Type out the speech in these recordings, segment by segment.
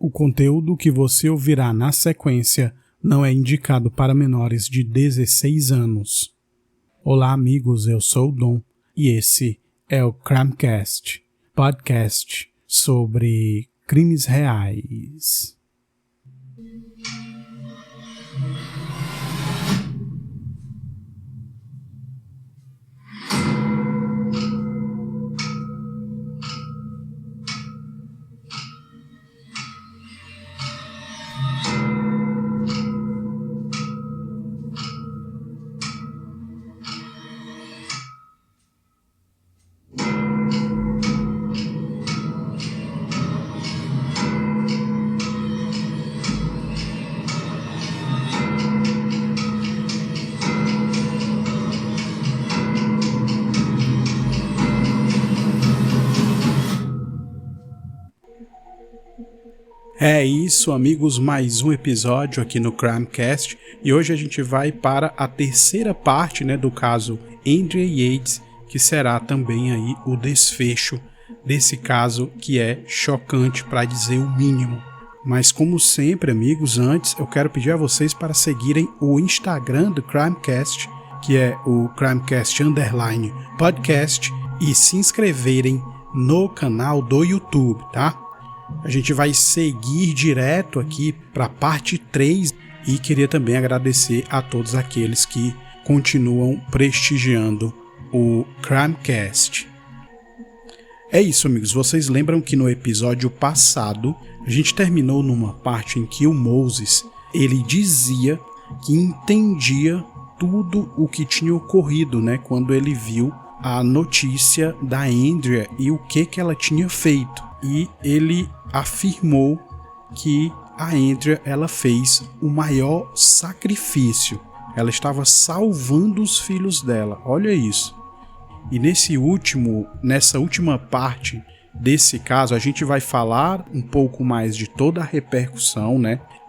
O conteúdo que você ouvirá na sequência não é indicado para menores de 16 anos. Olá, amigos, eu sou o Dom e esse é o Crimecast, podcast sobre crimes reais. É isso, amigos, mais um episódio aqui no Crimecast e hoje a gente vai para a terceira parte, do caso Andrea Yates, que será também aí o desfecho desse caso que é chocante para dizer o mínimo. Mas como sempre, amigos, antes eu quero pedir a vocês para seguirem o Instagram do Crimecast, que é o Crimecast_podcast, e se inscreverem no canal do YouTube, tá? A gente vai seguir direto aqui para a parte 3 e queria também agradecer a todos aqueles que continuam prestigiando o Crimecast. É isso, amigos. Vocês lembram que no episódio passado a gente terminou numa parte em que o Moses ele dizia que entendia tudo o que tinha ocorrido, quando ele viu a notícia da Andrea e o que ela tinha feito. E ele afirmou que a Andrea ela fez o maior sacrifício. Ela estava salvando os filhos dela. Olha isso. E nessa última parte desse caso, a gente vai falar um pouco mais de toda a repercussão,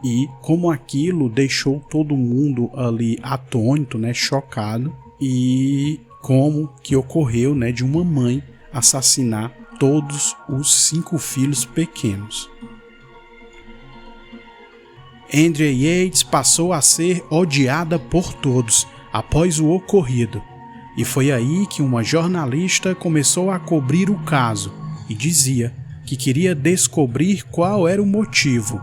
e como aquilo deixou todo mundo ali atônito, chocado, e como que ocorreu, de uma mãe assassinar todos os 5 filhos pequenos. Andrea Yates passou a ser odiada por todos após o ocorrido, e foi aí que uma jornalista começou a cobrir o caso e dizia que queria descobrir qual era o motivo.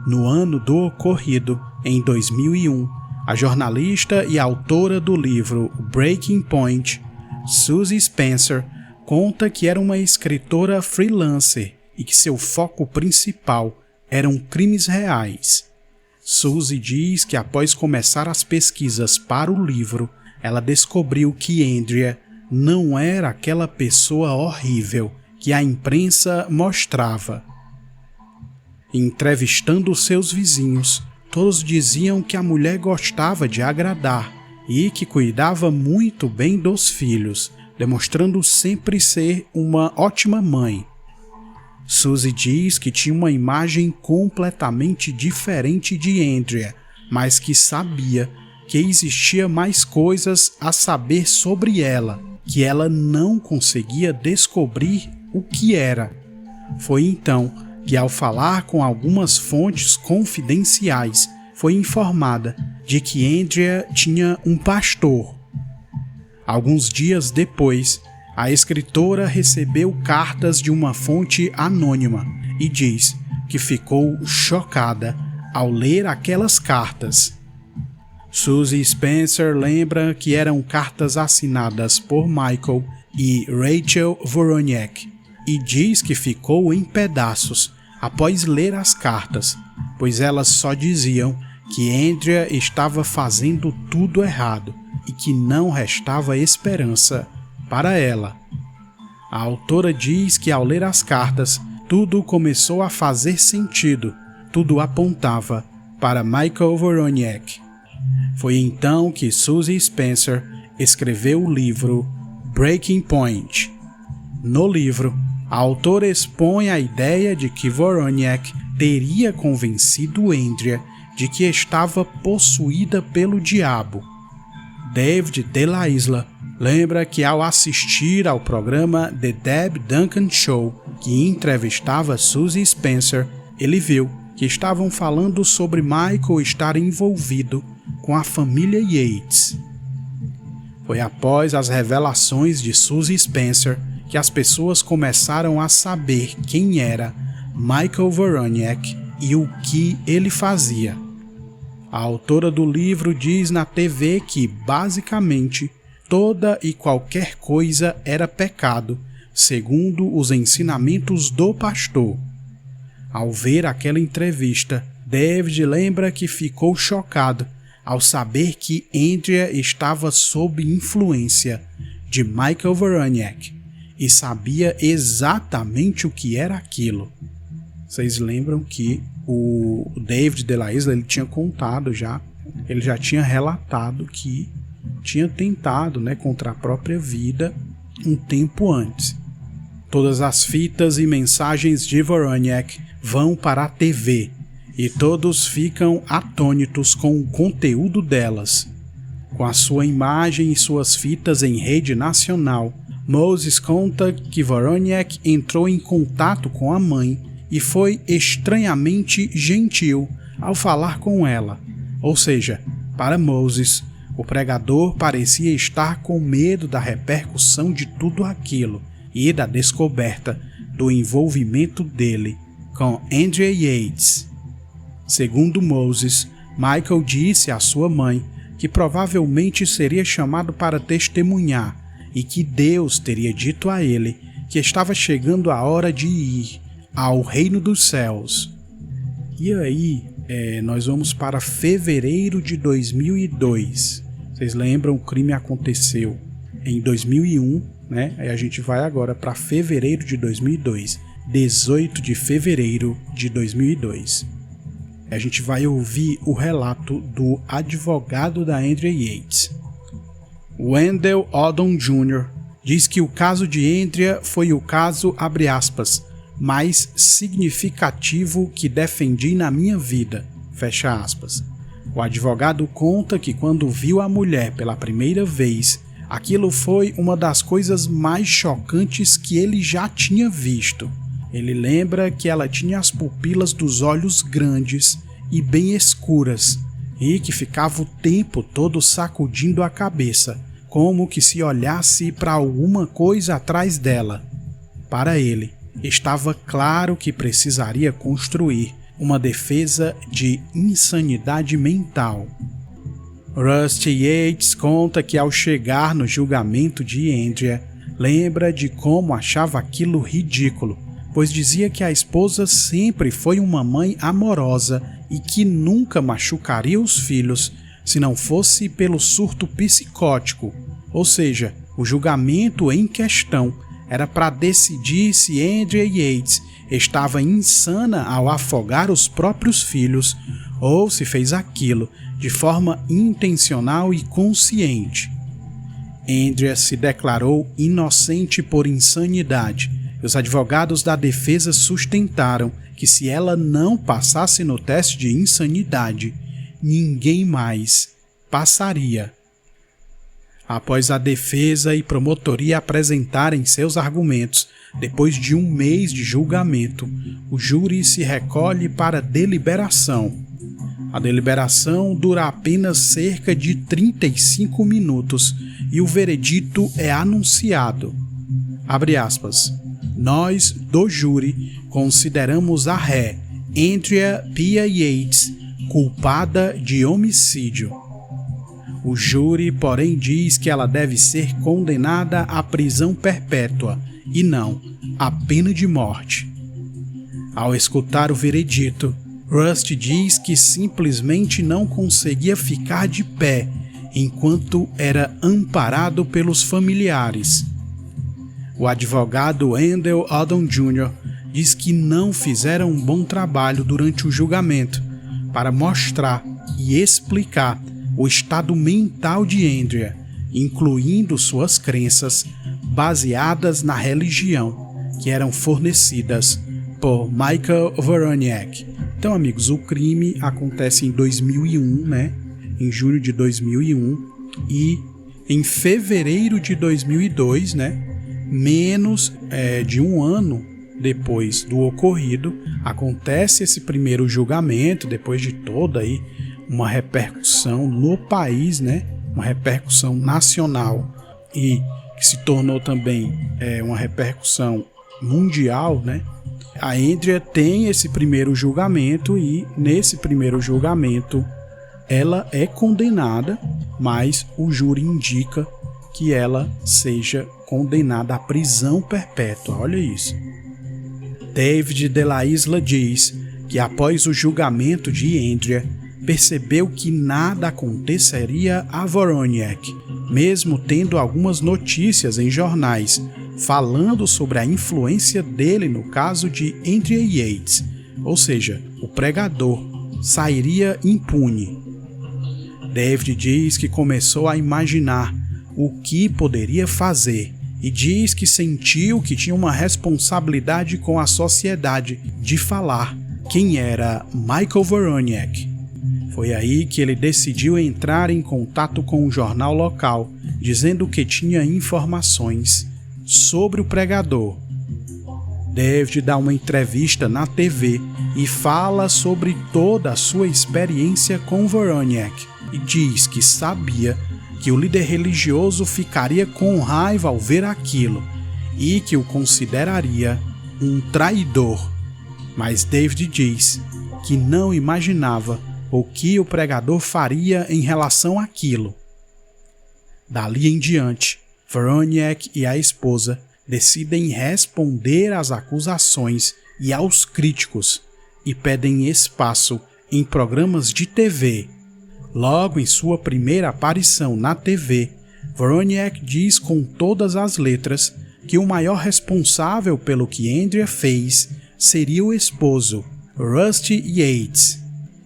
No ano do ocorrido, em 2001, a jornalista e autora do livro Breaking Point, Suzy Spencer, conta que era uma escritora freelancer e que seu foco principal eram crimes reais. Suzy diz que após começar as pesquisas para o livro, ela descobriu que Andrea não era aquela pessoa horrível que a imprensa mostrava. Entrevistando seus vizinhos, todos diziam que a mulher gostava de agradar e que cuidava muito bem dos filhos, demonstrando sempre ser uma ótima mãe. Suzy diz que tinha uma imagem completamente diferente de Andrea, mas que sabia que existia mais coisas a saber sobre ela, que ela não conseguia descobrir o que era. Foi então que, ao falar com algumas fontes confidenciais, foi informada de que Andrea tinha um pastor. Alguns dias depois, a escritora recebeu cartas de uma fonte anônima e diz que ficou chocada ao ler aquelas cartas. Suzy Spencer lembra que eram cartas assinadas por Michael e Rachel Voroniak e diz que ficou em pedaços após ler as cartas, pois elas só diziam que Andrea estava fazendo tudo errado e que não restava esperança para ela. A autora diz que ao ler as cartas, tudo começou a fazer sentido, tudo apontava para Michael Voroniak. Foi então que Suzy Spencer escreveu o livro Breaking Point. No livro, a autora expõe a ideia de que Voroniak teria convencido Andrea de que estava possuída pelo diabo. David de la Isla lembra que ao assistir ao programa The Deb Duncan Show, que entrevistava Suzy Spencer, ele viu que estavam falando sobre Michael estar envolvido com a família Yates. Foi após as revelações de Suzy Spencer que as pessoas começaram a saber quem era Michael Voroniak e o que ele fazia. A autora do livro diz na TV que, basicamente, toda e qualquer coisa era pecado, segundo os ensinamentos do pastor. Ao ver aquela entrevista, David lembra que ficou chocado ao saber que Andrea estava sob influência de Michael Voroniak e sabia exatamente o que era aquilo. Vocês lembram que o David de la Isla, ele tinha contado já, ele já tinha relatado que tinha tentado, contra a própria vida um tempo antes. Todas as fitas e mensagens de Voroniak vão para a TV e todos ficam atônitos com o conteúdo delas. Com a sua imagem e suas fitas em rede nacional, Moses conta que Voroniak entrou em contato com a mãe e foi estranhamente gentil ao falar com ela. Ou seja, para Moses, o pregador parecia estar com medo da repercussão de tudo aquilo e da descoberta do envolvimento dele com Andrea Yates. Segundo Moses, Michael disse à sua mãe que provavelmente seria chamado para testemunhar e que Deus teria dito a ele que estava chegando a hora de ir ao reino dos céus. E aí, nós vamos para fevereiro de 2002. Vocês lembram, o crime aconteceu em 2001, Aí a gente vai agora para fevereiro de 2002, 18 de fevereiro de 2002. A gente vai ouvir o relato do advogado da Andrea Yates. Wendell Odom Jr. diz que o caso de Andrea foi o caso, abre aspas, mais significativo que defendi na minha vida, fecha aspas. O advogado conta que quando viu a mulher pela primeira vez, aquilo foi uma das coisas mais chocantes que ele já tinha visto. Ele lembra que ela tinha as pupilas dos olhos grandes e bem escuras, e que ficava o tempo todo sacudindo a cabeça, como que se olhasse para alguma coisa atrás dela. Para ele, estava claro que precisaria construir uma defesa de insanidade mental. Rusty Yates conta que ao chegar no julgamento de Andrea, lembra de como achava aquilo ridículo, pois dizia que a esposa sempre foi uma mãe amorosa e que nunca machucaria os filhos se não fosse pelo surto psicótico. Ou seja, o julgamento em questão era para decidir se Andrea Yates estava insana ao afogar os próprios filhos ou se fez aquilo de forma intencional e consciente. Andrea se declarou inocente por insanidade e os advogados da defesa sustentaram que se ela não passasse no teste de insanidade, ninguém mais passaria. Após a defesa e promotoria apresentarem seus argumentos, depois de um mês de julgamento, o júri se recolhe para deliberação. A deliberação dura apenas cerca de 35 minutos e o veredito é anunciado. Abre aspas. Nós, do júri, consideramos a ré, Andrea Pia Yates, culpada de homicídio. O júri, porém, diz que ela deve ser condenada à prisão perpétua e não à pena de morte. Ao escutar o veredito, Rusty diz que simplesmente não conseguia ficar de pé enquanto era amparado pelos familiares. O advogado Wendell Odom Jr. diz que não fizeram um bom trabalho durante o julgamento para mostrar e explicar o estado mental de Andrea, incluindo suas crenças baseadas na religião que eram fornecidas por Michael Voroniak. Então, amigos, o crime acontece em 2001, em julho de 2001, e em fevereiro de 2002, menos de um ano depois do ocorrido, acontece esse primeiro julgamento, depois de toda aí uma repercussão no país, né? Uma repercussão nacional e que se tornou também uma repercussão mundial, né? A Andrea tem esse primeiro julgamento e nesse primeiro julgamento ela é condenada, mas o júri indica que ela seja condenada à prisão perpétua. Olha isso. David de la Isla diz que após o julgamento de Andrea, percebeu que nada aconteceria a Voroniec, mesmo tendo algumas notícias em jornais falando sobre a influência dele no caso de Andrea Yates, ou seja, o pregador sairia impune. David diz que começou a imaginar o que poderia fazer e diz que sentiu que tinha uma responsabilidade com a sociedade de falar quem era Michael Voroniec. Foi aí que ele decidiu entrar em contato com um jornal local, dizendo que tinha informações sobre o pregador. David dá uma entrevista na TV e fala sobre toda a sua experiência com Voroniec e diz que sabia que o líder religioso ficaria com raiva ao ver aquilo e que o consideraria um traidor. Mas David diz que não imaginava o que o pregador faria em relação àquilo. Dali em diante, Voroniec e a esposa decidem responder às acusações e aos críticos e pedem espaço em programas de TV. Logo em sua primeira aparição na TV, Voroniec diz com todas as letras que o maior responsável pelo que Andrea fez seria o esposo, Rusty Yates.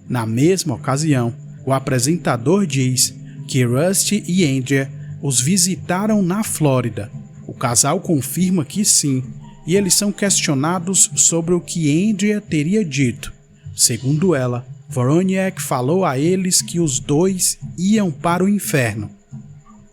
Na mesma ocasião, o apresentador diz que Rusty e Andrea os visitaram na Flórida. O casal confirma que sim, e eles são questionados sobre o que Andrea teria dito. Segundo ela, Voroniec falou a eles que os dois iam para o inferno.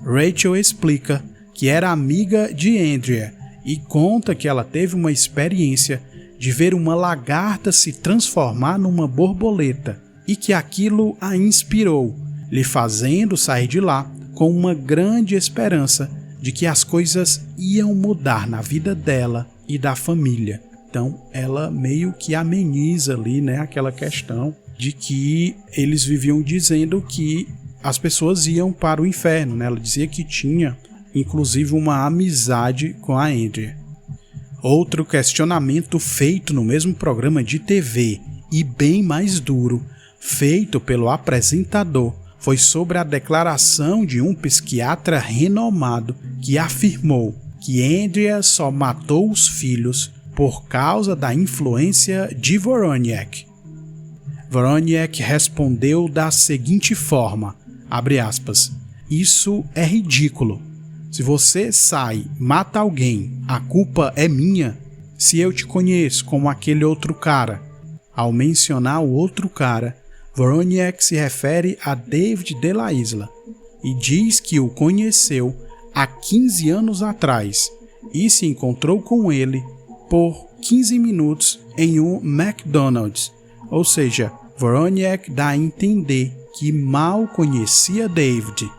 Rachel explica que era amiga de Andrea e conta que ela teve uma experiência de ver uma lagarta se transformar numa borboleta e que aquilo a inspirou, lhe fazendo sair de lá com uma grande esperança de que as coisas iam mudar na vida dela e da família. Então ela meio que ameniza ali, né, aquela questão de que eles viviam dizendo que as pessoas iam para o inferno, né? Ela dizia que tinha inclusive uma amizade com a Andrea. Outro questionamento feito no mesmo programa de TV e bem mais duro, feito pelo apresentador, foi sobre a declaração de um psiquiatra renomado que afirmou que Andrea só matou os filhos por causa da influência de Voroniec. Voroniec respondeu da seguinte forma, abre aspas, "Isso é ridículo. Se você sai, mata alguém, a culpa é minha. Se eu te conheço como aquele outro cara." Ao mencionar o outro cara, Voroniec se refere a David de la Isla e diz que o conheceu há 15 anos atrás e se encontrou com ele por 15 minutos em um McDonald's. Ou seja, Voroniec dá a entender que mal conhecia David.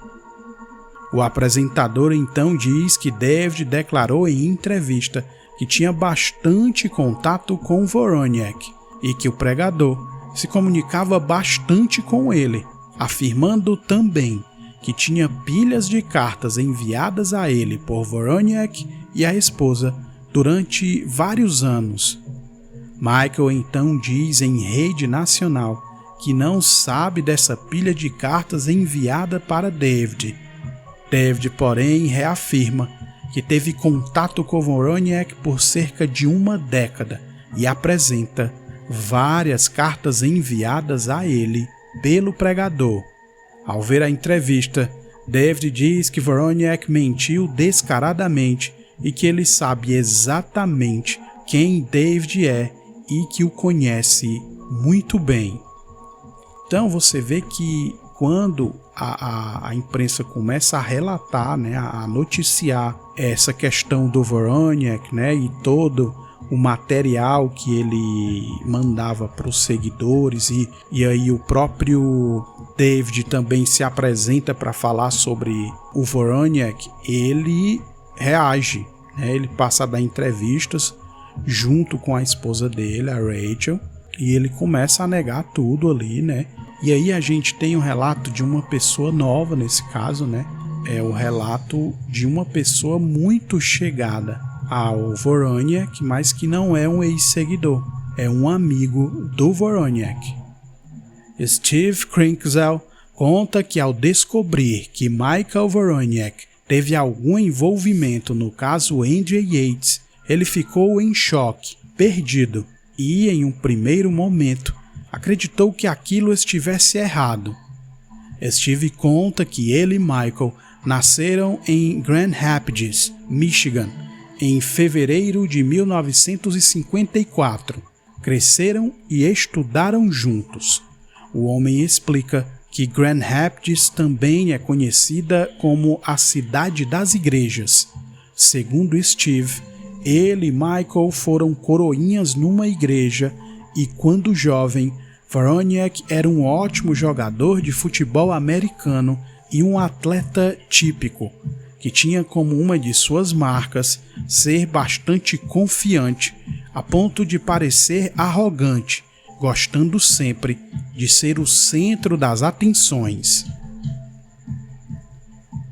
O apresentador então diz que David declarou em entrevista que tinha bastante contato com Voroniec e que o pregador se comunicava bastante com ele, afirmando também que tinha pilhas de cartas enviadas a ele por Voroniec e a esposa durante vários anos. Michael então diz em rede nacional que não sabe dessa pilha de cartas enviada para David. David, porém, reafirma que teve contato com Voroniec por cerca de uma década e apresenta várias cartas enviadas a ele pelo pregador. Ao ver a entrevista, David diz que Voroniec mentiu descaradamente e que ele sabe exatamente quem David é e que o conhece muito bem. Então você vê que quando a imprensa começa a relatar, né, a noticiar essa questão do Voroniec, né, e todo o material que ele mandava para os seguidores, e aí o próprio David também se apresenta para falar sobre o Voroniak, ele reage, né? Ele passa a dar entrevistas junto com a esposa dele, a Rachel, e ele começa a negar tudo ali, né? E aí a gente tem um relato de uma pessoa nova nesse caso, né? É o relato de uma pessoa muito chegada ao Voroniak, mas que não é um ex-seguidor, é um amigo do Voroniak. Steve Krinkzel conta que ao descobrir que Michael Voroniak teve algum envolvimento no caso Andrea Yates, ele ficou em choque, perdido, e em um primeiro momento acreditou que aquilo estivesse errado. Steve conta que ele e Michael nasceram em Grand Rapids, Michigan, em fevereiro de 1954. Cresceram e estudaram juntos. O homem explica que Grand Rapids também é conhecida como a cidade das igrejas. Segundo Steve, ele e Michael foram coroinhas numa igreja e, quando jovem, Voroniak era um ótimo jogador de futebol americano e um atleta típico, que tinha como uma de suas marcas ser bastante confiante, a ponto de parecer arrogante, gostando sempre de ser o centro das atenções.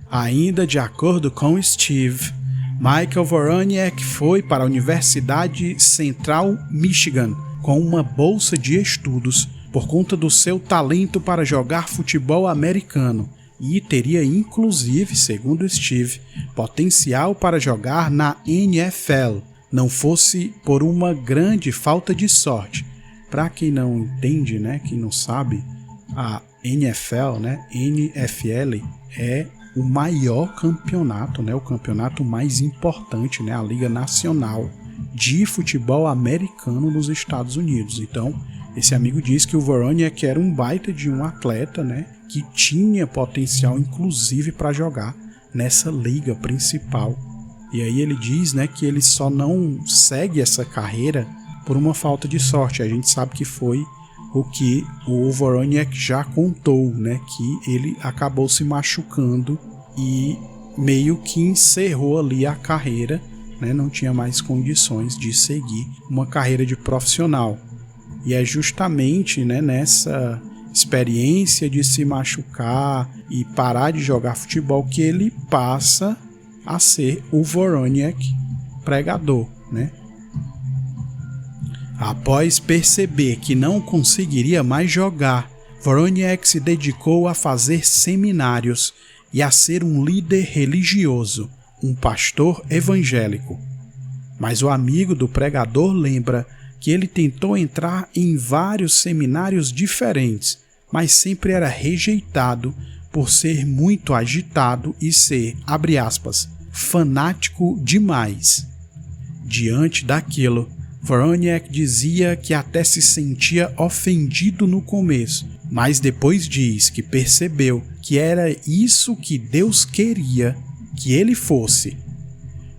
Ainda de acordo com Steve, Michael Voroniak foi para a Universidade Central Michigan com uma bolsa de estudos por conta do seu talento para jogar futebol americano e teria inclusive, segundo Steve, potencial para jogar na NFL, não fosse por uma grande falta de sorte. Para quem não entende, né, quem não sabe, a NFL, né, NFL é o maior campeonato, né, o campeonato mais importante, né, a Liga Nacional de Futebol Americano nos Estados Unidos. Então, esse amigo diz que o Voroniak era um baita de um atleta, né, que tinha potencial inclusive para jogar nessa liga principal. E aí ele diz, né, que ele só não segue essa carreira por uma falta de sorte. A gente sabe que foi o que o Voroniak já contou, né, que ele acabou se machucando e meio que encerrou ali a carreira, né, não tinha mais condições de seguir uma carreira de profissional. E é justamente, né, nessa experiência de se machucar e parar de jogar futebol que ele passa a ser o Voroniak pregador, né? Após perceber que não conseguiria mais jogar, Voroniak se dedicou a fazer seminários e a ser um líder religioso, um pastor evangélico. Mas o amigo do pregador lembra que ele tentou entrar em vários seminários diferentes, mas sempre era rejeitado por ser muito agitado e ser, abre aspas, fanático demais. Diante daquilo, Voroniak dizia que até se sentia ofendido no começo, mas depois diz que percebeu que era isso que Deus queria que ele fosse.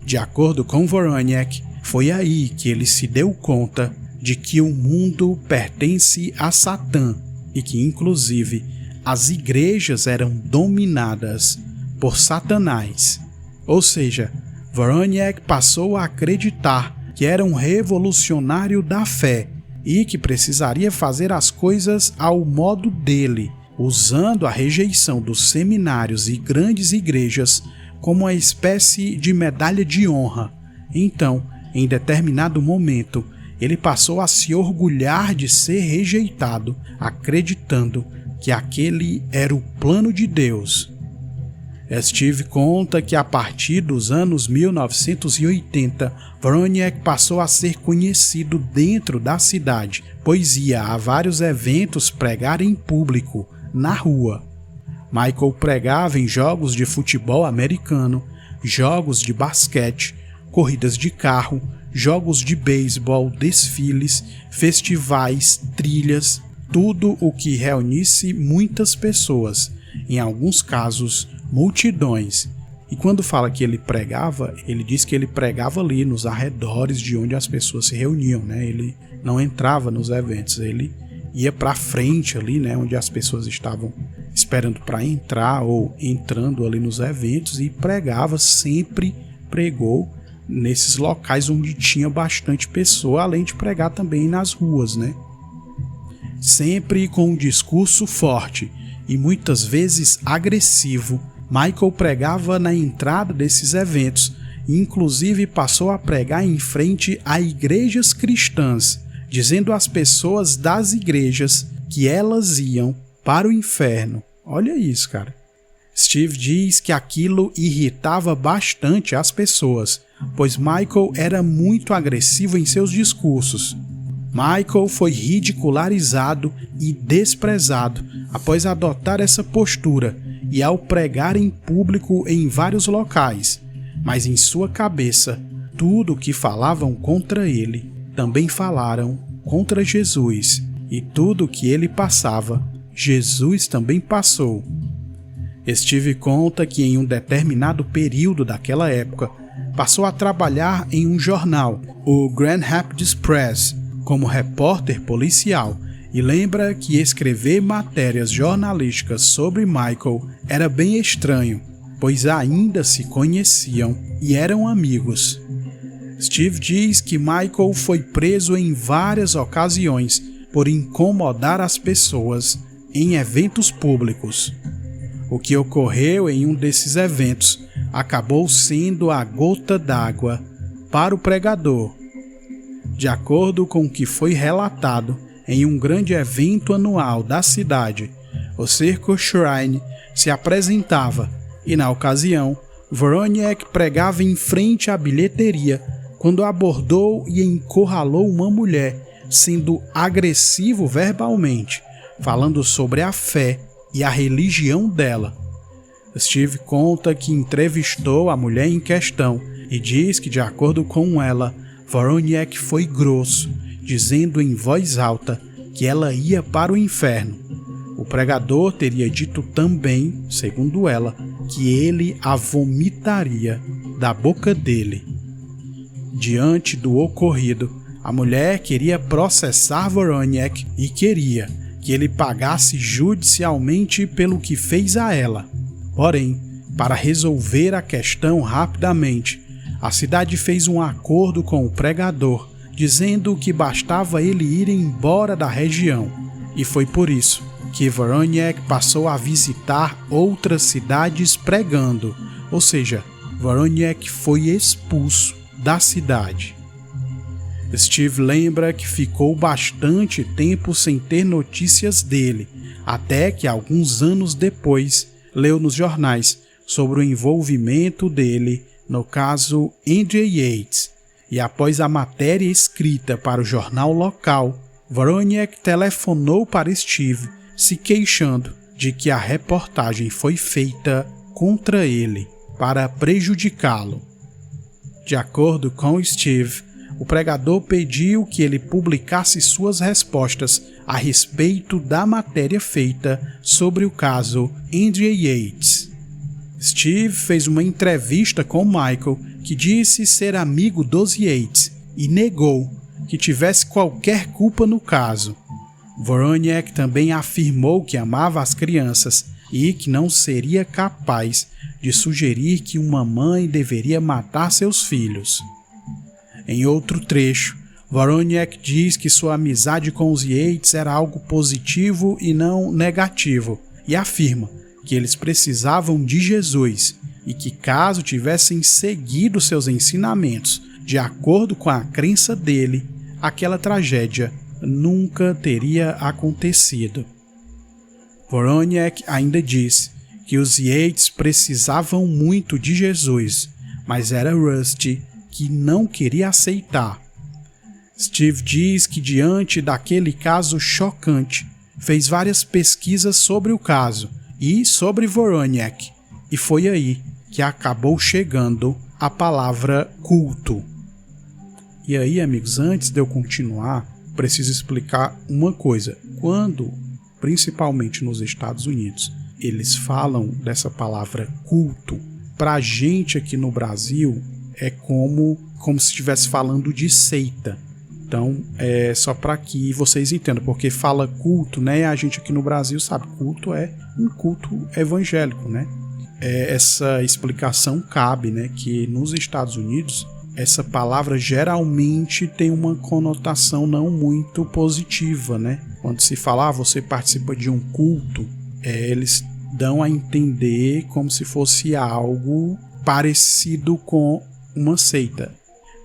De acordo com Voroniak, foi aí que ele se deu conta de que o mundo pertence a Satã e que, inclusive, as igrejas eram dominadas por Satanás. Ou seja, Voroniak passou a acreditar que era um revolucionário da fé e que precisaria fazer as coisas ao modo dele, usando a rejeição dos seminários e grandes igrejas como uma espécie de medalha de honra. Então, em determinado momento, ele passou a se orgulhar de ser rejeitado, acreditando que aquele era o plano de Deus. Steve conta que a partir dos anos 1980, Voroniak passou a ser conhecido dentro da cidade, pois ia a vários eventos pregar em público, na rua. Michael pregava em jogos de futebol americano, jogos de basquete, corridas de carro, jogos de beisebol, desfiles, festivais, trilhas, tudo o que reunisse muitas pessoas, em alguns casos multidões, E quando fala que ele pregava, ele diz que ele pregava ali nos arredores de onde as pessoas se reuniam, né? Ele não entrava nos eventos, ele ia para frente ali, né, onde as pessoas estavam esperando para entrar ou entrando ali nos eventos, e pregava, sempre pregou nesses locais onde tinha bastante pessoa, além de pregar também nas ruas, né? Sempre com um discurso forte e muitas vezes agressivo, Michael pregava na entrada desses eventos e inclusive passou a pregar em frente a igrejas cristãs, dizendo às pessoas das igrejas que elas iam para o inferno. Olha isso, cara. Steve diz que aquilo irritava bastante as pessoas, pois Michael era muito agressivo em seus discursos. Michael foi ridicularizado e desprezado após adotar essa postura e ao pregar em público em vários locais, mas em sua cabeça, tudo o que falavam contra ele também falaram contra Jesus, e tudo o que ele passava, Jesus também passou. Steve conta que em um determinado período daquela época, passou a trabalhar em um jornal, o Grand Rapids Press, como repórter policial, e lembra que escrever matérias jornalísticas sobre Michael era bem estranho, pois ainda se conheciam e eram amigos. Steve diz que Michael foi preso em várias ocasiões por incomodar as pessoas em eventos públicos. O que ocorreu em um desses eventos acabou sendo a gota d'água para o pregador. De acordo com o que foi relatado em um grande evento anual da cidade, o Circus Shrine se apresentava e, na ocasião, Wozniak pregava em frente à bilheteria quando abordou e encurralou uma mulher, sendo agressivo verbalmente, falando sobre a fé e a religião dela. Steve conta que entrevistou a mulher em questão e diz que, de acordo com ela, Wozniak foi grosso, dizendo em voz alta que ela ia para o inferno. O pregador teria dito também, segundo ela, que ele a vomitaria da boca dele. Diante do ocorrido, a mulher queria processar Wozniak e queria que ele pagasse judicialmente pelo que fez a ela. Porém, para resolver a questão rapidamente, a cidade fez um acordo com o pregador, dizendo que bastava ele ir embora da região, e foi por isso que Wozniak passou a visitar outras cidades pregando, ou seja, Wozniak foi expulso da cidade. Steve lembra que ficou bastante tempo sem ter notícias dele, até que alguns anos depois leu nos jornais sobre o envolvimento dele no caso Andrew Yates, e após a matéria escrita para o jornal local, Wozniak telefonou para Steve se queixando de que a reportagem foi feita contra ele para prejudicá-lo. De acordo com Steve, o pregador pediu que ele publicasse suas respostas a respeito da matéria feita sobre o caso Andrew Yates. Steve fez uma entrevista com Michael, que disse ser amigo dos Yates e negou que tivesse qualquer culpa no caso. Wozniak também afirmou que amava as crianças e que não seria capaz de sugerir que uma mãe deveria matar seus filhos. Em outro trecho, Wozniak diz que sua amizade com os Yates era algo positivo e não negativo, e afirma que eles precisavam de Jesus e que, caso tivessem seguido seus ensinamentos de acordo com a crença dele, aquela tragédia nunca teria acontecido. Wozniak ainda disse que os Yates precisavam muito de Jesus, mas era Rusty que não queria aceitar. Steve diz que, diante daquele caso chocante, fez várias pesquisas sobre o caso e sobre Wozniak, e foi aí que acabou chegando a palavra culto. E aí, amigos, antes de eu continuar, preciso explicar uma coisa. Quando, principalmente nos Estados Unidos, eles falam dessa palavra culto, pra gente aqui no Brasil é como se estivesse falando de seita. Então, é só para que vocês entendam, porque fala culto, né? A gente aqui no Brasil sabe, culto é um culto evangélico, né? Essa explicação cabe, né? Que nos Estados Unidos, essa palavra geralmente tem uma conotação não muito positiva, né? Quando se fala, você participa de um culto, eles dão a entender como se fosse algo parecido com uma seita.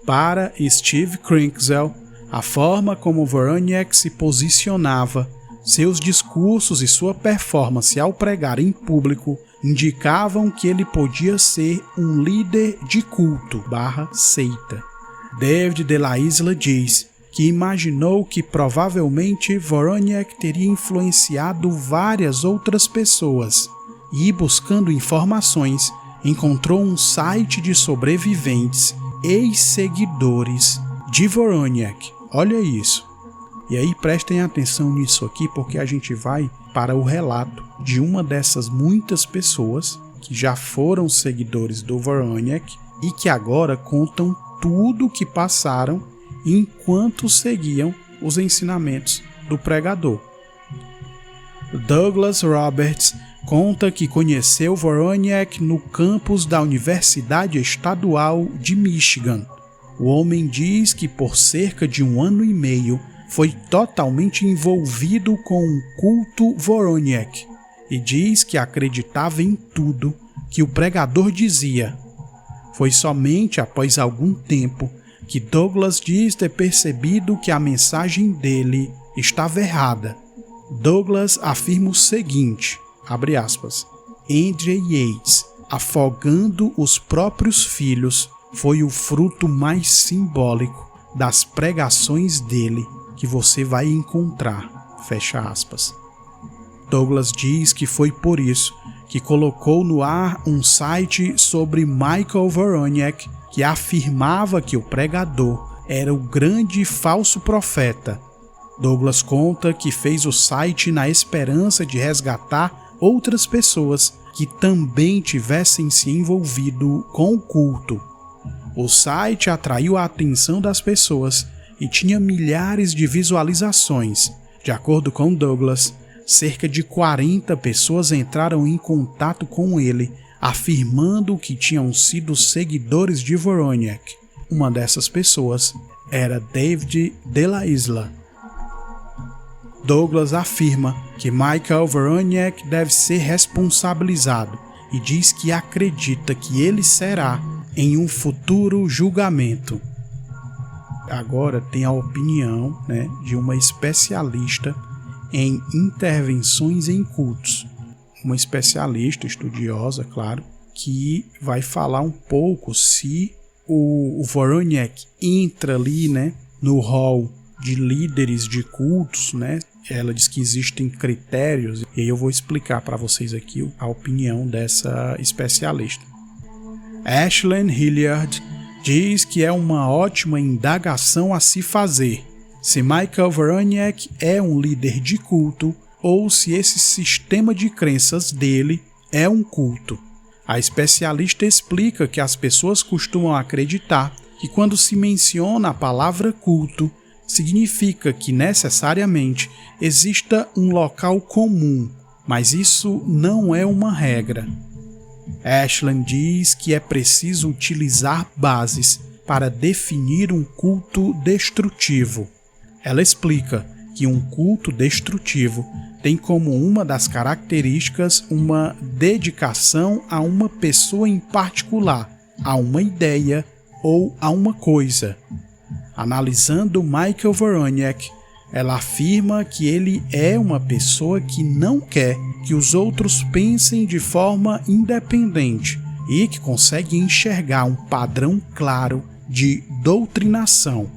Para Steve Krinkzel, a forma como Wozniak se posicionava, seus discursos e sua performance ao pregar em público indicavam que ele podia ser um líder de culto / seita. David de la Isla diz que imaginou que provavelmente Wozniak teria influenciado várias outras pessoas e, buscando informações, encontrou um site de sobreviventes, ex-seguidores de Wozniak. Olha isso. E aí prestem atenção nisso aqui, porque a gente vai para o relato de uma dessas muitas pessoas que já foram seguidores do Wozniak e que agora contam tudo o que passaram enquanto seguiam os ensinamentos do pregador. Douglas Roberts conta que conheceu Wozniak no campus da Universidade Estadual de Michigan. O homem diz que por cerca de 1 ano e meio foi totalmente envolvido com um culto Wozniak e diz que acreditava em tudo que o pregador dizia. Foi somente após algum tempo que Douglas diz ter percebido que a mensagem dele estava errada. Douglas afirma o seguinte, abre aspas, Andrew Yates, afogando os próprios filhos, foi o fruto mais simbólico das pregações dele que você vai encontrar, fecha aspas. Douglas diz que foi por isso que colocou no ar um site sobre Michael Wozniak que afirmava que o pregador era o grande falso profeta. Douglas conta que fez o site na esperança de resgatar outras pessoas que também tivessem se envolvido com o culto. O site atraiu a atenção das pessoas e tinha milhares de visualizações. De acordo com Douglas, cerca de 40 pessoas entraram em contato com ele, afirmando que tinham sido seguidores de Wozniak. Uma dessas pessoas era David de la Isla. Douglas afirma que Michael Wozniak deve ser responsabilizado e diz que acredita que ele será em um futuro julgamento. Agora tem a opinião, de uma especialista em intervenções em cultos. Uma especialista estudiosa, claro, que vai falar um pouco se o Wozniak entra ali, no hall de líderes de cultos, Ela diz que existem critérios, e aí eu vou explicar para vocês aqui a opinião dessa especialista. Ashlyn Hilliard diz que é uma ótima indagação a se fazer se Michael Wozniak é um líder de culto ou se esse sistema de crenças dele é um culto. A especialista explica que as pessoas costumam acreditar que quando se menciona a palavra culto, significa que necessariamente exista um local comum, mas isso não é uma regra. Ashlyn diz que é preciso utilizar bases para definir um culto destrutivo. Ela explica que um culto destrutivo tem como uma das características uma dedicação a uma pessoa em particular, a uma ideia ou a uma coisa. Analisando Michael Wozniak, ela afirma que ele é uma pessoa que não quer que os outros pensem de forma independente e que consegue enxergar um padrão claro de doutrinação.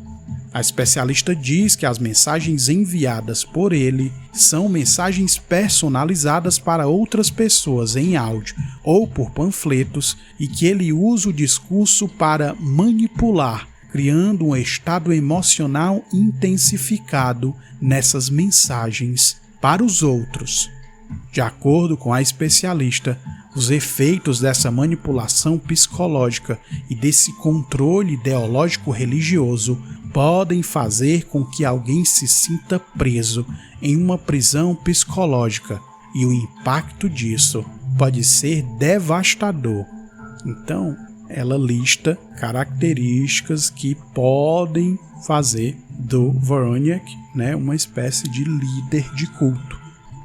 A especialista diz que as mensagens enviadas por ele são mensagens personalizadas para outras pessoas em áudio ou por panfletos e que ele usa o discurso para manipular, criando um estado emocional intensificado nessas mensagens para os outros. De acordo com a especialista, os efeitos dessa manipulação psicológica e desse controle ideológico religioso podem fazer com que alguém se sinta preso em uma prisão psicológica, e o impacto disso pode ser devastador. Então, ela lista características que podem fazer do Woroniak, né, uma espécie de líder de culto.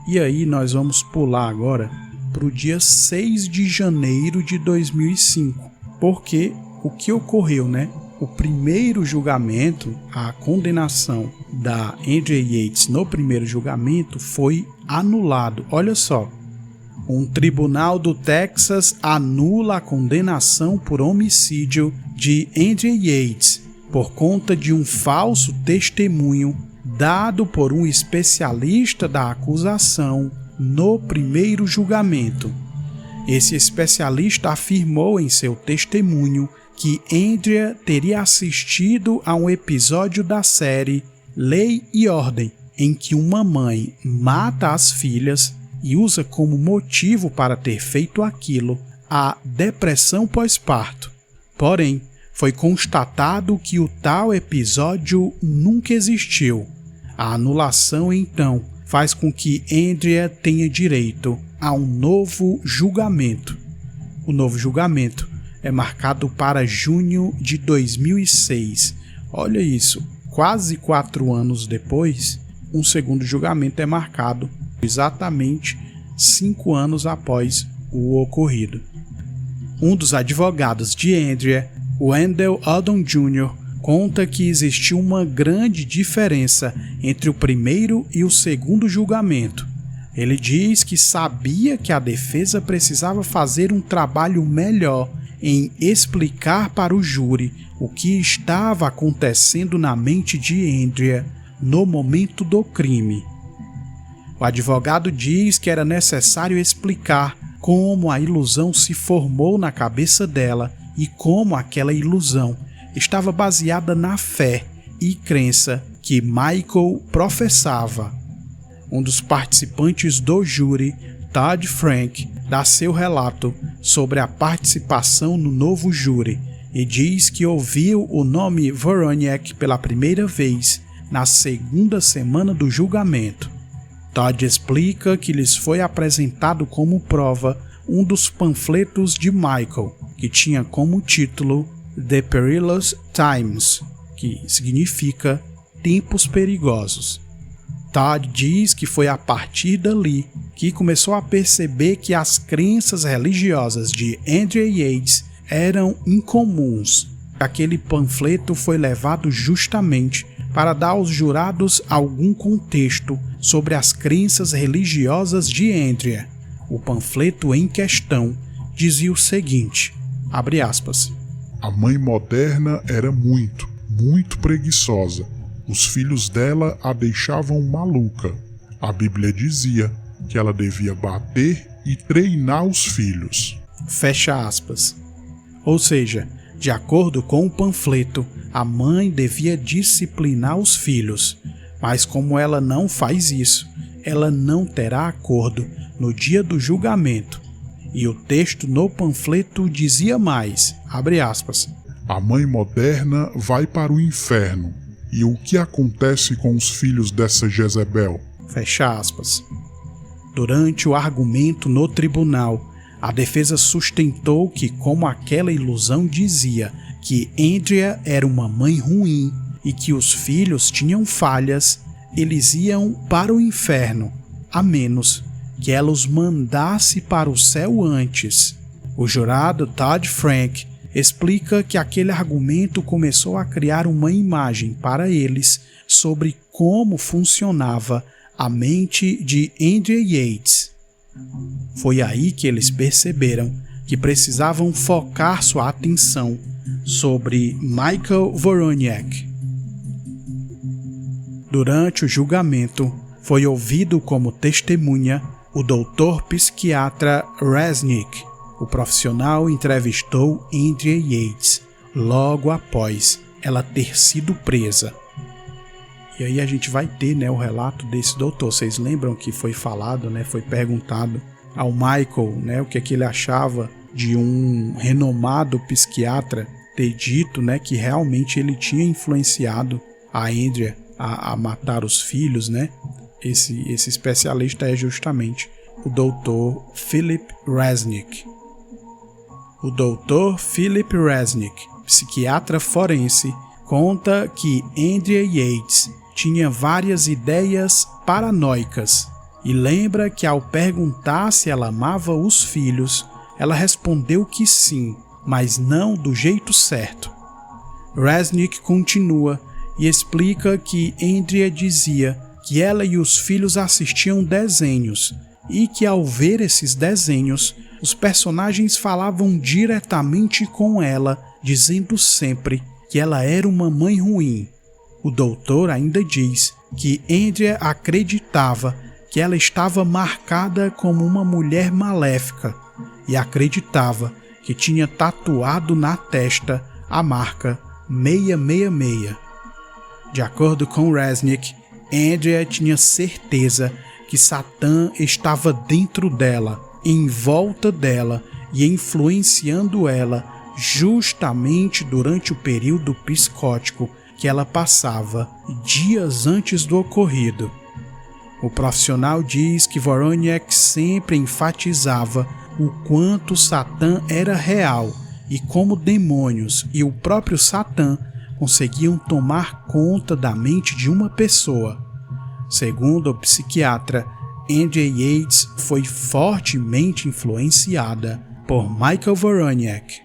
E aí nós vamos pular agora para o dia 6 de janeiro de 2005, porque o que ocorreu, né? O primeiro julgamento, a condenação da Andrea Yates no primeiro julgamento foi anulado. Olha só, um tribunal do Texas anula a condenação por homicídio de Andrea Yates por conta de um falso testemunho dado por um especialista da acusação no primeiro julgamento. Esse especialista afirmou em seu testemunho que Andrea teria assistido a um episódio da série Lei e Ordem, em que uma mãe mata as filhas e usa como motivo para ter feito aquilo a depressão pós-parto. Porém, foi constatado que o tal episódio nunca existiu. A anulação, então, faz com que Andrea tenha direito a um novo julgamento. O novo julgamento é marcado para junho de 2006. Olha isso, quase 4 anos depois, um segundo julgamento é marcado, exatamente 5 anos após o ocorrido. Um dos advogados de Andrea, Wendell Odom Jr., conta que existiu uma grande diferença entre o primeiro e o segundo julgamento. Ele diz que sabia que a defesa precisava fazer um trabalho melhor em explicar para o júri o que estava acontecendo na mente de Andrea no momento do crime. O advogado diz que era necessário explicar como a ilusão se formou na cabeça dela e como aquela ilusão estava baseada na fé e crença que Michael professava. Um dos participantes do júri, Todd Frank, dá seu relato sobre a participação no novo júri e diz que ouviu o nome Woroniak pela primeira vez na segunda semana do julgamento. Todd explica que lhes foi apresentado como prova um dos panfletos de Michael, que tinha como título The Perilous Times, que significa Tempos Perigosos. Todd diz que foi a partir dali que começou a perceber que as crenças religiosas de Andrea Yates eram incomuns. Aquele panfleto foi levado justamente para dar aos jurados algum contexto sobre as crenças religiosas de Andrea. O panfleto em questão dizia o seguinte, abre aspas, a mãe moderna era muito preguiçosa. Os filhos dela a deixavam maluca. A Bíblia dizia que ela devia bater e treinar os filhos. Fecha aspas. Ou seja, de acordo com o panfleto, a mãe devia disciplinar os filhos, mas como ela não faz isso, ela não terá acordo no dia do julgamento. E o texto no panfleto dizia mais, abre aspas, a mãe moderna vai para o inferno. E o que acontece com os filhos dessa Jezebel? Fecha aspas. Durante o argumento no tribunal, a defesa sustentou que, como aquela ilusão dizia, que Andrea era uma mãe ruim e que os filhos tinham falhas, eles iam para o inferno, a menos que ela os mandasse para o céu antes. O jurado Todd Frank explica que aquele argumento começou a criar uma imagem para eles sobre como funcionava a mente de Andrea Yates. Foi aí que eles perceberam que precisavam focar sua atenção sobre Michael Woroniak. Durante o julgamento, foi ouvido como testemunha o doutor psiquiatra Resnick. O profissional entrevistou Andrea Yates logo após ela ter sido presa. E aí a gente vai ter, o relato desse doutor. Vocês lembram que foi falado, foi perguntado ao Michael, né, o que é que ele achava de um renomado psiquiatra ter dito, né, que realmente ele tinha influenciado a Andrea a matar os filhos, né? Esse especialista é justamente o Dr. Philip Resnick. O Dr. Philip Resnick, psiquiatra forense, conta que Andrea Yates tinha várias ideias paranoicas e lembra que ao perguntar se ela amava os filhos, ela respondeu que sim, mas não do jeito certo. Resnick continua e explica que Andrea dizia que ela e os filhos assistiam desenhos e que ao ver esses desenhos, os personagens falavam diretamente com ela, dizendo sempre que ela era uma mãe ruim. O doutor ainda diz que Andrea acreditava que ela estava marcada como uma mulher maléfica e acreditava que tinha tatuado na testa a marca 666. De acordo com Resnick, Andrea tinha certeza que Satã estava dentro dela, em volta dela e influenciando ela justamente durante o período psicótico que ela passava dias antes do ocorrido. O profissional diz que Woroniak sempre enfatizava o quanto Satã era real e como demônios e o próprio Satã conseguiam tomar conta da mente de uma pessoa. Segundo o psiquiatra, Andrea Yates foi fortemente influenciada por Michael Woroniak.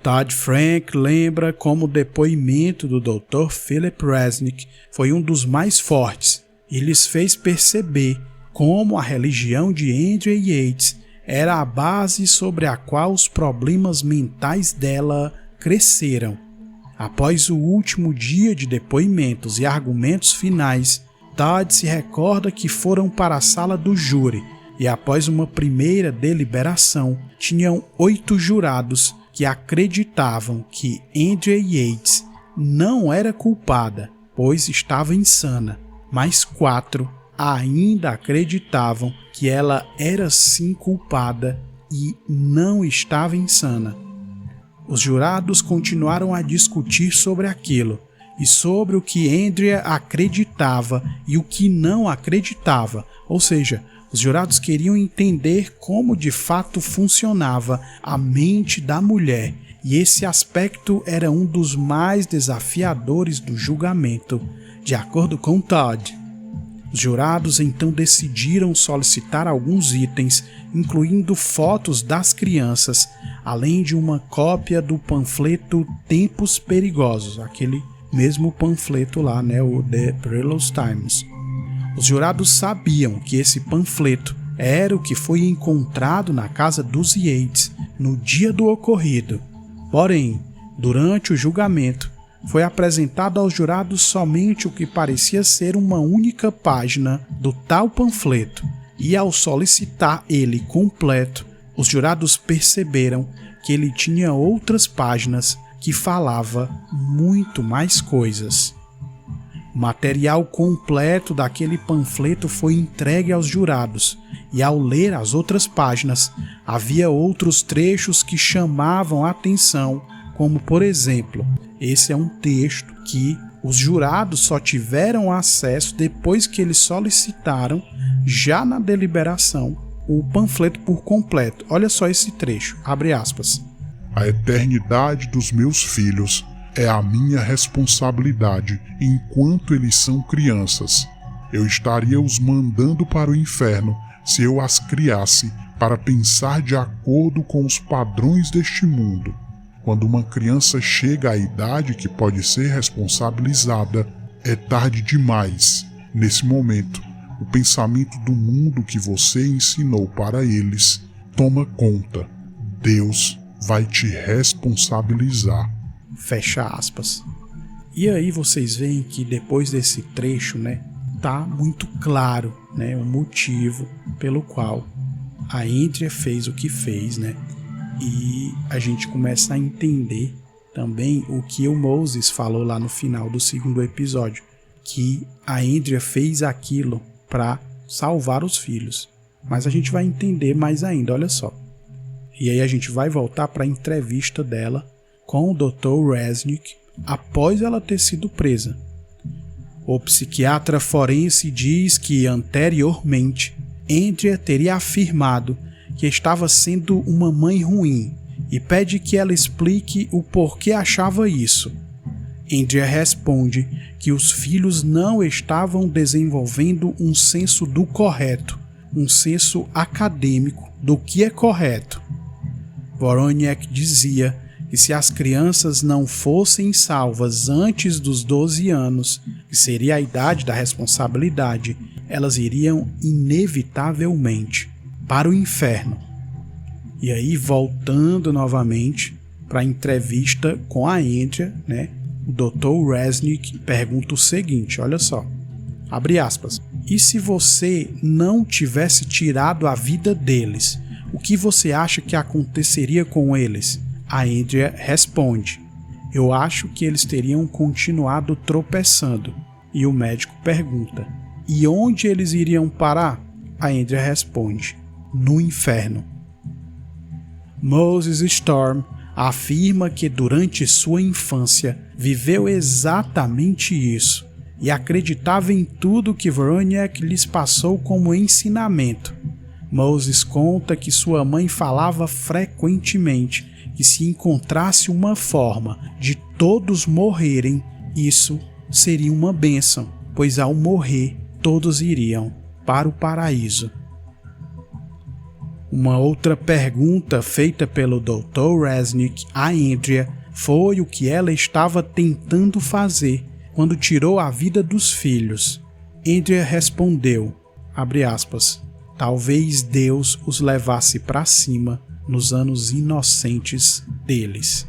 Todd Frank lembra como o depoimento do Dr. Philip Resnick foi um dos mais fortes e lhes fez perceber como a religião de Andrea Yates era a base sobre a qual os problemas mentais dela cresceram. Após o último dia de depoimentos e argumentos finais, Todd se recorda que foram para a sala do júri e após uma primeira deliberação, tinham 8 jurados que acreditavam que Andrea Yates não era culpada, pois estava insana, mas 4 ainda acreditavam que ela era sim culpada e não estava insana. Os jurados continuaram a discutir sobre aquilo e sobre o que Andrea acreditava e o que não acreditava, ou seja, os jurados queriam entender como de fato funcionava a mente da mulher, e esse aspecto era um dos mais desafiadores do julgamento, de acordo com Todd. Os jurados então decidiram solicitar alguns itens, incluindo fotos das crianças, além de uma cópia do panfleto Tempos Perigosos, aquele mesmo panfleto lá, né, o The Perilous Times. Os jurados sabiam que esse panfleto era o que foi encontrado na casa dos Yates no dia do ocorrido. Porém, durante o julgamento, foi apresentado aos jurados somente o que parecia ser uma única página do tal panfleto, e ao solicitar ele completo, os jurados perceberam que ele tinha outras páginas que falava muito mais coisas. O material completo daquele panfleto foi entregue aos jurados, e ao ler as outras páginas, havia outros trechos que chamavam a atenção, como por exemplo, esse é um texto que os jurados só tiveram acesso depois que eles solicitaram, já na deliberação, o panfleto por completo. Olha só esse trecho, abre aspas. A eternidade dos meus filhos é a minha responsabilidade enquanto eles são crianças. Eu estaria os mandando para o inferno se eu as criasse para pensar de acordo com os padrões deste mundo. Quando uma criança chega à idade que pode ser responsabilizada, é tarde demais. Nesse momento, o pensamento do mundo que você ensinou para eles toma conta. Deus vai te responsabilizar. Fecha aspas. E aí vocês veem que depois desse trecho, né, tá muito claro, né, o motivo pelo qual a Andrea fez o que fez, né? E a gente começa a entender também o que o Moses falou lá no final do 2º episódio, que a Andrea fez aquilo para salvar os filhos. mas a gente vai entender mais ainda, olha só. E aí a gente vai voltar para a entrevista dela com o Dr. Resnick após ela ter sido presa. O psiquiatra forense diz que anteriormente Andrea teria afirmado que estava sendo uma mãe ruim e pede que ela explique o porquê achava isso. Andrea responde que os filhos não estavam desenvolvendo um senso do correto, um senso acadêmico do que é correto. Woronek dizia que se as crianças não fossem salvas antes dos 12 anos, que seria a idade da responsabilidade, elas iriam inevitavelmente para o inferno. E aí, voltando novamente para a entrevista com a Andrea, o Dr. Resnick pergunta o seguinte, olha só, abre aspas, e se você não tivesse tirado a vida deles, o que você acha que aconteceria com eles? A Andrea responde, eu acho que eles teriam continuado tropeçando. E o médico pergunta, e onde eles iriam parar? A Andrea responde, no inferno. Moses Storm afirma que durante sua infância viveu exatamente isso e acreditava em tudo que Woronek lhes passou como ensinamento. Moses conta que sua mãe falava frequentemente que se encontrasse uma forma de todos morrerem, isso seria uma bênção, pois ao morrer todos iriam para o paraíso. Uma outra pergunta feita pelo Dr. Resnick a Andrea foi o que ela estava tentando fazer quando tirou a vida dos filhos. Andrea respondeu, abre aspas, talvez Deus os levasse para cima nos anos inocentes deles.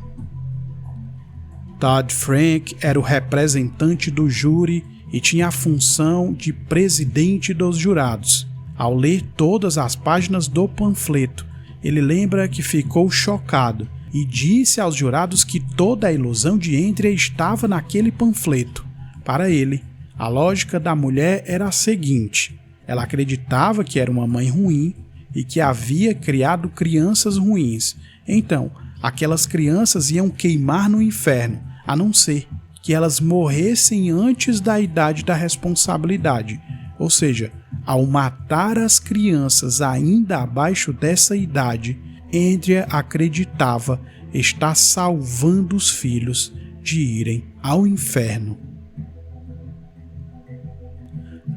Todd Frank era o representante do júri e tinha a função de presidente dos jurados. Ao ler todas as páginas do panfleto, ele lembra que ficou chocado e disse aos jurados que toda a ilusão de Andrea estava naquele panfleto. Para ele, a lógica da mulher era a seguinte: ela acreditava que era uma mãe ruim e que havia criado crianças ruins. Então, aquelas crianças iam queimar no inferno, a não ser que elas morressem antes da idade da responsabilidade. Ou seja, ao matar as crianças ainda abaixo dessa idade, Andrea acreditava estar salvando os filhos de irem ao inferno.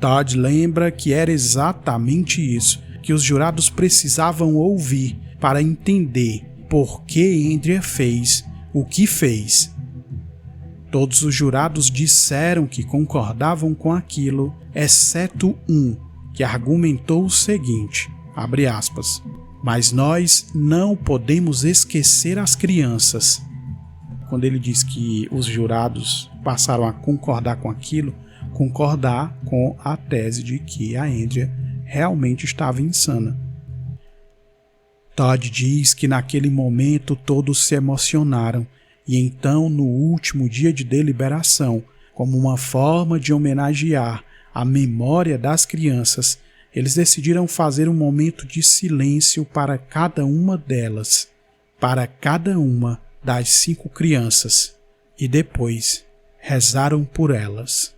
Todd lembra que era exatamente isso que os jurados precisavam ouvir para entender por que Andrea fez o que fez. Todos os jurados disseram que concordavam com aquilo, exceto um, que argumentou o seguinte, abre aspas, mas nós não podemos esquecer as crianças. Quando ele diz que os jurados passaram a concordar com aquilo, concordar com a tese de que a Andrea realmente estava insana. Todd diz que naquele momento todos se emocionaram e então, no último dia de deliberação, como uma forma de homenagear a memória das crianças, eles decidiram fazer um momento de silêncio para cada uma delas, para cada uma das 5 crianças, e depois rezaram por elas.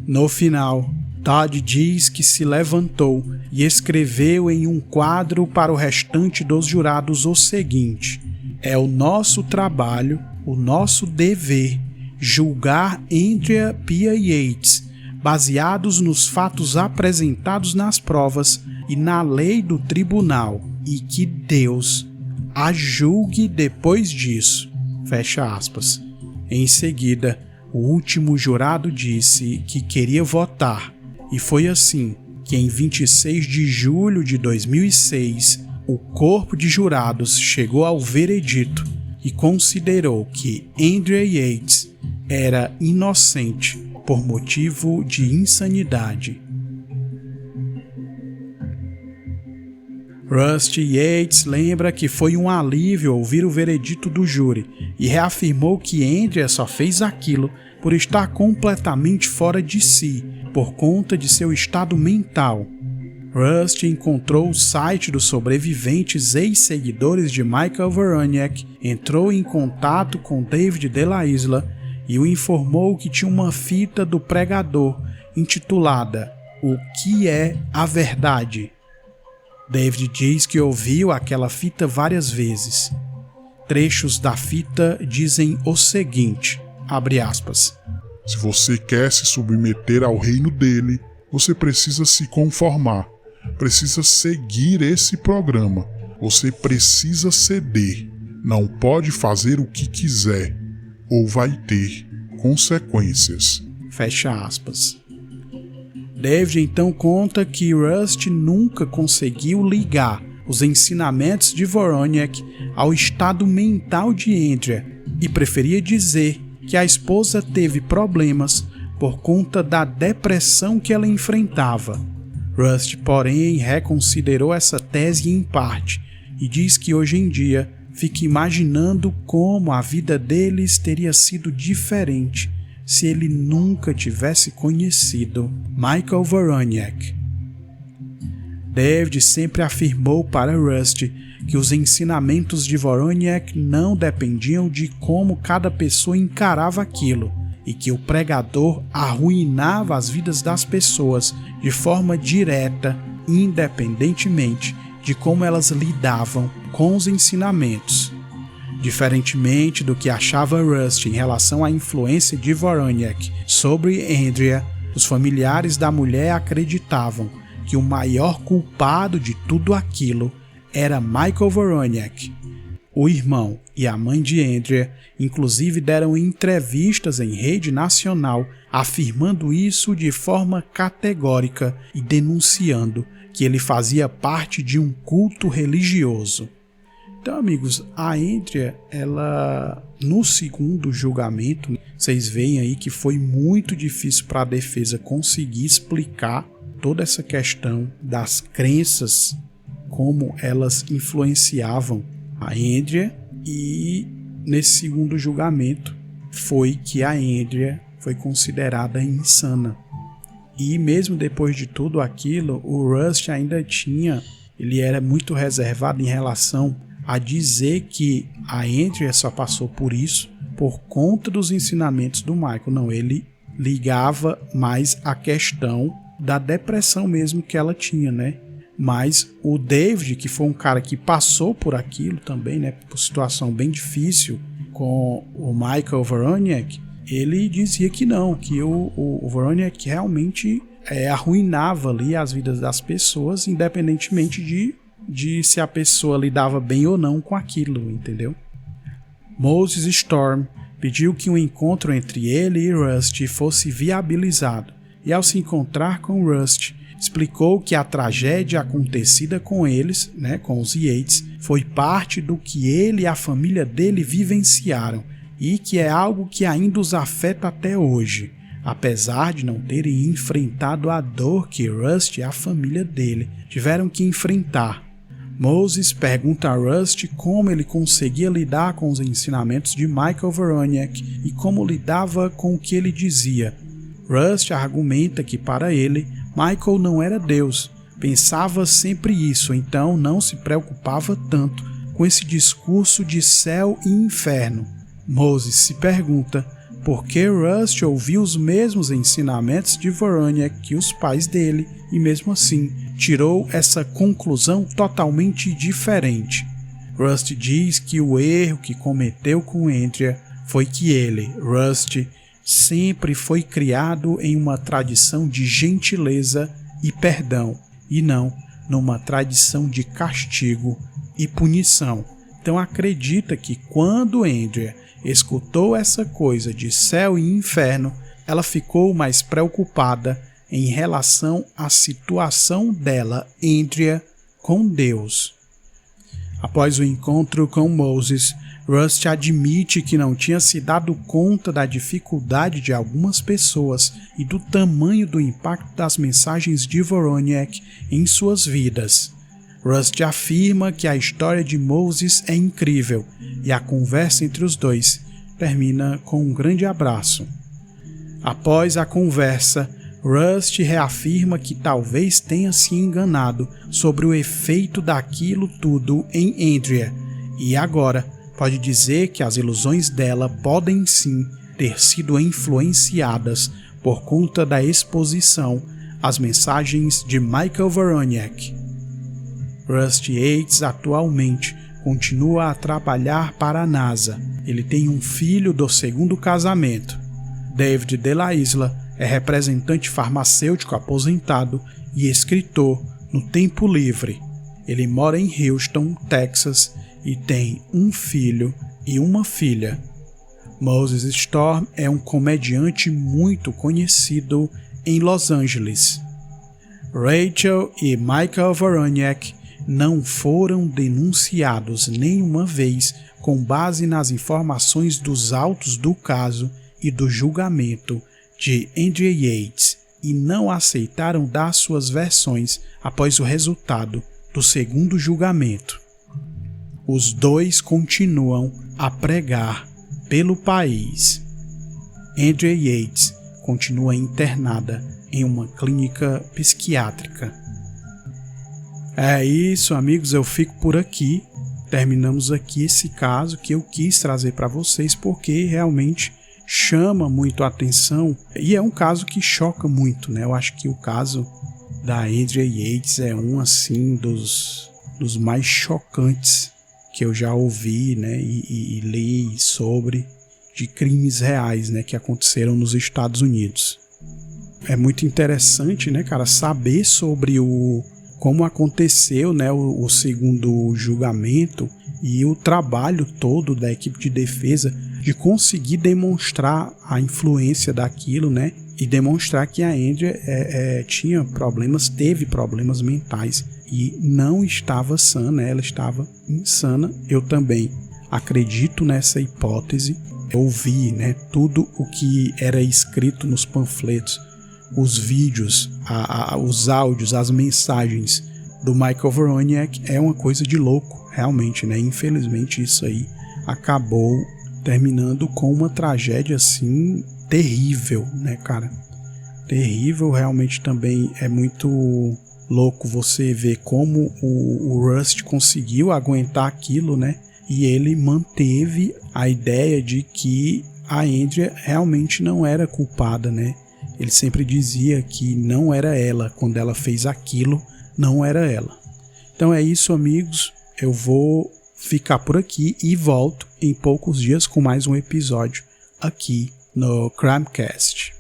No final, Todd diz que se levantou e escreveu em um quadro para o restante dos jurados o seguinte: é o nosso trabalho, o nosso dever, julgar Andrea Pia Yates, baseados nos fatos apresentados nas provas e na lei do tribunal, e que Deus a julgue depois disso. Fecha aspas. Em seguida, o último jurado disse que queria votar, e foi assim que em 26 de julho de 2006, o corpo de jurados chegou ao veredito e considerou que Andrea Yates era inocente por motivo de insanidade. Rusty Yates lembra que foi um alívio ouvir o veredito do júri e reafirmou que Andrea só fez aquilo por estar completamente fora de si, por conta de seu estado mental. Rusty encontrou o site dos sobreviventes ex-seguidores de Michael Voroniak, entrou em contato com David de la Isla e o informou que tinha uma fita do pregador intitulada O que é a Verdade? David diz que ouviu aquela fita várias vezes. Trechos da fita dizem o seguinte, abre aspas, se você quer se submeter ao reino dele, você precisa se conformar, precisa seguir esse programa, você precisa ceder, não pode fazer o que quiser, ou vai ter consequências. Fecha aspas. David então conta que Rusty nunca conseguiu ligar os ensinamentos de Voroniak ao estado mental de Andrea e preferia dizer que a esposa teve problemas por conta da depressão que ela enfrentava. Rusty, porém, reconsiderou essa tese em parte e diz que hoje em dia fica imaginando como a vida deles teria sido diferente se ele nunca tivesse conhecido Michael Voroniak. David sempre afirmou para Rusty que os ensinamentos de Voroniak não dependiam de como cada pessoa encarava aquilo e que o pregador arruinava as vidas das pessoas de forma direta, independentemente de como elas lidavam com os ensinamentos. Diferentemente do que achava Rusty em relação à influência de Voroniak sobre Andrea, os familiares da mulher acreditavam que o maior culpado de tudo aquilo era Michael Voroniak. O irmão e a mãe de Andrea, inclusive, deram entrevistas em rede nacional afirmando isso de forma categórica e denunciando que ele fazia parte de um culto religioso. Então, amigos, a Andrea, ela, no segundo julgamento, vocês veem aí que foi muito difícil para a defesa conseguir explicar toda essa questão das crenças, como elas influenciavam a Andrea, e nesse segundo julgamento foi que a Andrea foi considerada insana. E mesmo depois de tudo aquilo, o Rusty ainda ele era muito reservado em relação a dizer que a Andrea só passou por isso por conta dos ensinamentos do Michael. Não, ele ligava mais a questão da depressão mesmo que ela tinha, né? Mas o David, que foi um cara que passou por aquilo também, né, por situação bem difícil com o Michael Voroniak, ele dizia que não, que o Voroniak realmente arruinava ali as vidas das pessoas, independentemente de se a pessoa lidava bem ou não com aquilo, entendeu? Moses Storm pediu que um encontro entre ele e Rusty fosse viabilizado, e ao se encontrar com Rusty, explicou que a tragédia acontecida com eles, né, com os Yates, foi parte do que ele e a família dele vivenciaram e que é algo que ainda os afeta até hoje, apesar de não terem enfrentado a dor que Rusty e a família dele tiveram que enfrentar. Moses pergunta a Rusty como ele conseguia lidar com os ensinamentos de Michael Voroniak e como lidava com o que ele dizia. Rusty argumenta que para ele, Michael não era Deus, pensava sempre isso, então não se preocupava tanto com esse discurso de céu e inferno. Moses se pergunta por que Rusty ouviu os mesmos ensinamentos de Voroniak que os pais dele e mesmo assim tirou essa conclusão totalmente diferente. Rusty diz que o erro que cometeu com Andrea foi que ele, Rusty, sempre foi criado em uma tradição de gentileza e perdão, e não numa tradição de castigo e punição. Então acredita que quando Andrea escutou essa coisa de céu e inferno, ela ficou mais preocupada em relação à situação dela, Andrea, com Deus. Após o encontro com Moses, Rusty admite que não tinha se dado conta da dificuldade de algumas pessoas e do tamanho do impacto das mensagens de Voroniak em suas vidas. Rust afirma que a história de Moses é incrível e a conversa entre os dois termina com um grande abraço. Após a conversa, Rust reafirma que talvez tenha se enganado sobre o efeito daquilo tudo em Andrea e agora pode dizer que as ilusões dela podem sim ter sido influenciadas por conta da exposição às mensagens de Michael Voroniak. Rust Yates atualmente continua a trabalhar para a NASA. Ele tem um filho do segundo casamento. David de la Isla é representante farmacêutico aposentado e escritor no tempo livre. Ele mora em Houston, Texas e tem um filho e uma filha. Moses Storm é um comediante muito conhecido em Los Angeles. Rachel e Michael Voroniak não foram denunciados nenhuma vez com base nas informações dos autos do caso e do julgamento de Andrea Yates e não aceitaram dar suas versões após o resultado do segundo julgamento. Os dois continuam a pregar pelo país. Andrea Yates continua internada em uma clínica psiquiátrica. É isso, amigos, eu fico por aqui. Terminamos aqui esse caso que eu quis trazer para vocês porque realmente chama muito a atenção e é um caso que choca muito, né? Eu acho que o caso da Andrea Yates é um assim dos mais chocantes que eu já ouvi, né, e li sobre de crimes reais, né, que aconteceram nos Estados Unidos. É muito interessante, né, cara, saber sobre como aconteceu, né, o segundo julgamento e o trabalho todo da equipe de defesa de conseguir demonstrar a influência daquilo, né, e demonstrar que a Andrea teve problemas mentais e não estava sã, né, ela estava insana. Eu também acredito nessa hipótese. Eu ouvi, né, tudo o que era escrito nos panfletos, os vídeos, os áudios, as mensagens do Michael Voroniak é uma coisa de louco, realmente, né? Infelizmente isso aí acabou terminando com uma tragédia assim terrível, né, cara? Terrível, realmente também é muito louco você ver como o Rust conseguiu aguentar aquilo, né? E ele manteve a ideia de que a Andrea realmente não era culpada, né? Ele sempre dizia que não era ela, quando ela fez aquilo, não era ela. Então é isso, amigos, eu vou ficar por aqui e volto em poucos dias com mais um episódio aqui no Crimecast.